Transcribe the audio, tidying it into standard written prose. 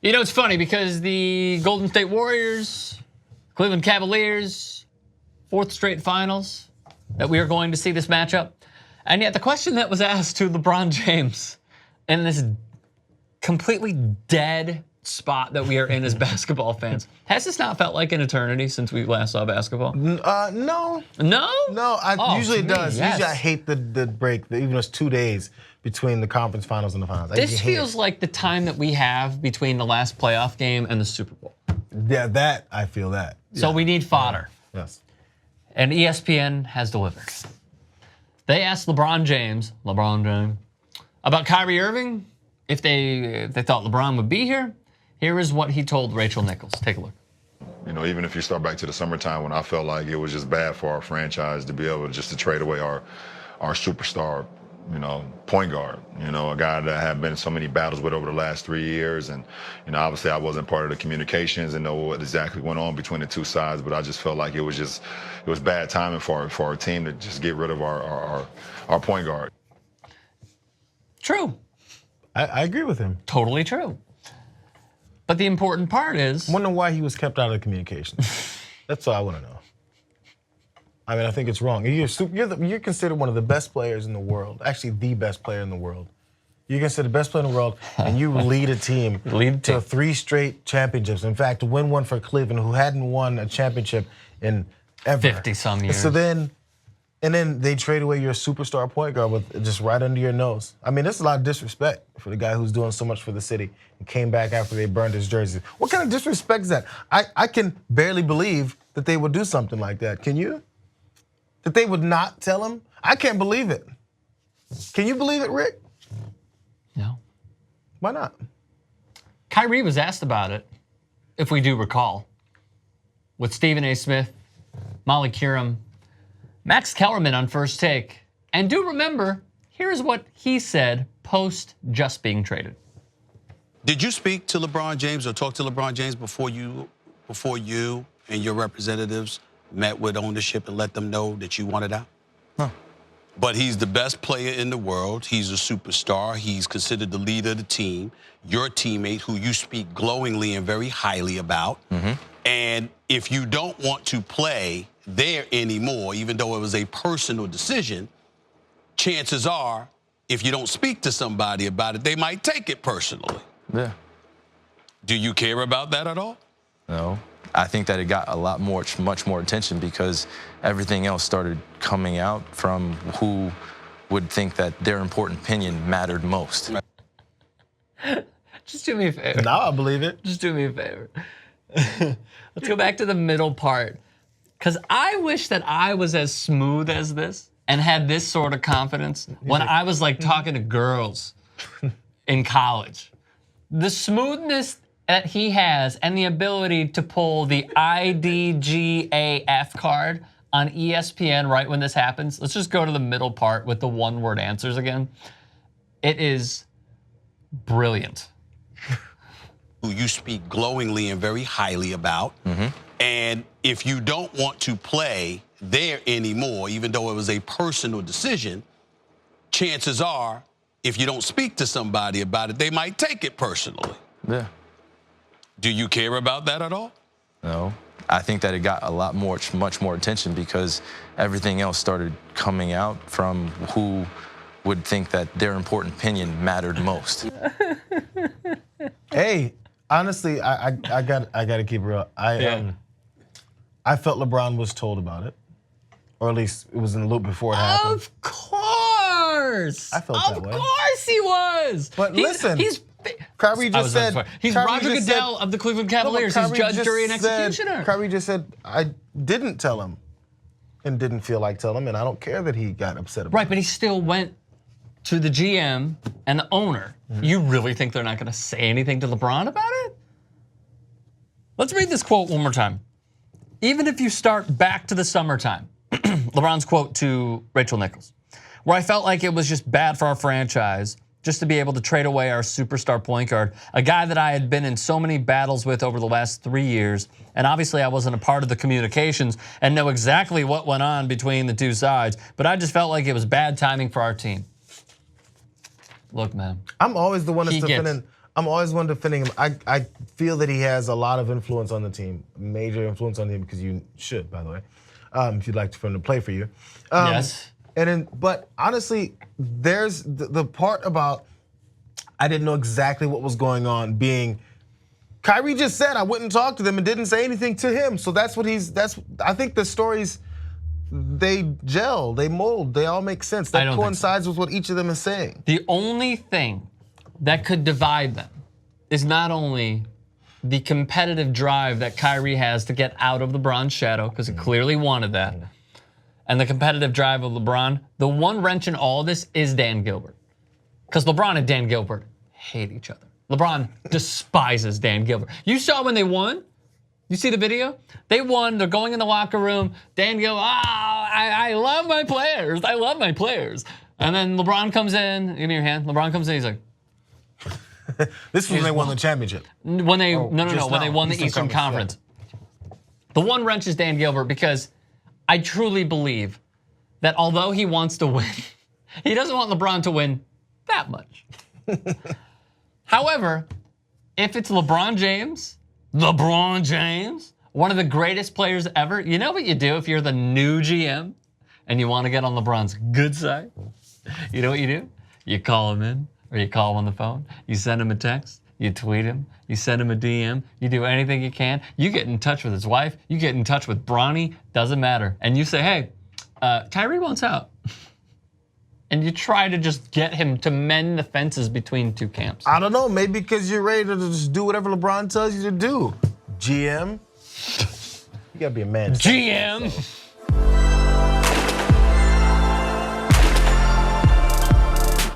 You know, it's funny because the Golden State Warriors, Cleveland Cavaliers, 4th straight finals that we are going to see this matchup. And yet the question that was asked to LeBron James in this completely dead spot that we are in as basketball fans, has this not felt like an eternity since we last saw basketball? No. No? No, usually it does. Yes. Usually I hate the break, even though it's 2 days between the conference finals and the finals. This feels like the time that we have between the last playoff game and the Super Bowl. Yeah, I feel that. So we need fodder. Yes. And ESPN has delivered. They asked LeBron James, about Kyrie Irving, if they thought LeBron would be here. Here is what he told Rachel Nichols. Take a look. You know, even if you start back to the summertime when I felt like it was just bad for our franchise to be able to trade away our superstar, point guard, a guy that I have been in so many battles with over the last 3 years. And, obviously I wasn't part of the communications and know what exactly went on between the two sides, but I just felt like it was bad timing for our team to just get rid of our point guard. True. I agree with him. Totally true. But the important part is, I wonder why he was kept out of the communication. That's all I want to know. I mean, I think it's wrong. You're considered one of the best players in the world, actually the best player in the world. You're considered the best player in the world, and you lead a team to 3 straight championships. In fact, to win one for Cleveland, who hadn't won a championship in ever. 50-some years. So then they trade away your superstar point guard with just right under your nose. I mean, that's a lot of disrespect for the guy who's doing so much for the city and came back after they burned his jersey. What kind of disrespect is that? I can barely believe that they would do something like that. Can you? That they would not tell him? I can't believe it. Can you believe it, Rick? No. Why not? Kyrie was asked about it, if we do recall, with Stephen A. Smith, Molly Curum, Max Kellerman on First Take. And do remember, here's what he said post just being traded. Did you speak to LeBron James or talk to LeBron James before you and your representatives met with ownership and let them know that you wanted out? No. But he's the best player in the world. He's a superstar. He's considered the leader of the team, your teammate who you speak glowingly and very highly about. Mm-hmm. And if you don't want to play there anymore, even though it was a personal decision, chances are, if you don't speak to somebody about it, they might take it personally. Yeah. Do you care about that at all? No. I think that it got much more attention because everything else started coming out from who would think that their important opinion mattered most. Just do me a favor. Now I believe it. Just do me a favor. Let's go back to the middle part. Because I wish that I was as smooth as this and had this sort of confidence when I was like talking to girls in college. The smoothness that he has and the ability to pull the IDGAF card on ESPN right when this happens. Let's just go to the middle part with the one-word answers again. It is brilliant. Who you speak glowingly and very highly about. Mm-hmm. And if you don't want to play there anymore, even though it was a personal decision, chances are, if you don't speak to somebody about it, they might take it personally. Yeah. Do you care about that at all? No. I think that it got much more attention because everything else started coming out from who would think that their important opinion mattered most. Hey, honestly, I got to keep it real. I felt LeBron was told about it, or at least it was in the loop before it happened. Of course. I felt that way. Of course he was. But listen, Kyrie just said he's Roger Goodell of the Cleveland Cavaliers. He's judge, jury, and executioner. Kyrie just said I didn't tell him, and didn't feel like telling him, and I don't care that he got upset about it. Right, but he still went to the GM and the owner. Mm-hmm. You really think they're not going to say anything to LeBron about it? Let's read this quote one more time. Even if you start back to the summertime, LeBron's quote to Rachel Nichols, where I felt like it was just bad for our franchise just to be able to trade away our superstar point guard, a guy that I had been in so many battles with over the last 3 years, and obviously I wasn't a part of the communications and know exactly what went on between the two sides, but I just felt like it was bad timing for our team. Look, man. I'm always the one that's defending. I'm always one defending him. I feel that he has a lot of influence on the team, major influence on the team, because you should, by the way, if you'd like for him to play for you. Yes. But honestly, there's the part about I didn't know exactly what was going on. Being Kyrie just said I wouldn't talk to them and didn't say anything to him. So that's what I think the stories, they gel, they mold, they all make sense. That coincides with what each of them is saying. The only thing that could divide them is not only the competitive drive that Kyrie has to get out of LeBron's shadow, because he clearly wanted that, and the competitive drive of LeBron. The one wrench in all this is Dan Gilbert. Because LeBron and Dan Gilbert hate each other. LeBron despises Dan Gilbert. You saw when they won? You see the video? They won, they're going in the locker room. Dan Gilbert, I love my players. I love my players. And then LeBron comes in, give me your hand. LeBron comes in, he's like, this was when they won the championship. When they when they won the Eastern Conference. Yeah. The one wrench is Dan Gilbert, because I truly believe that although he wants to win, he doesn't want LeBron to win that much. However, if it's LeBron James, one of the greatest players ever, you know what you do if you're the new GM and you want to get on LeBron's good side? You know what you do? You call him in, or you call him on the phone, you send him a text, you tweet him, you send him a DM, you do anything you can. You get in touch with his wife, you get in touch with Bronny, doesn't matter. And you say, hey, Kyrie wants out. And you try to just get him to mend the fences between two camps. I don't know, maybe because you're ready to just do whatever LeBron tells you to do. GM, you gotta be a man. GM.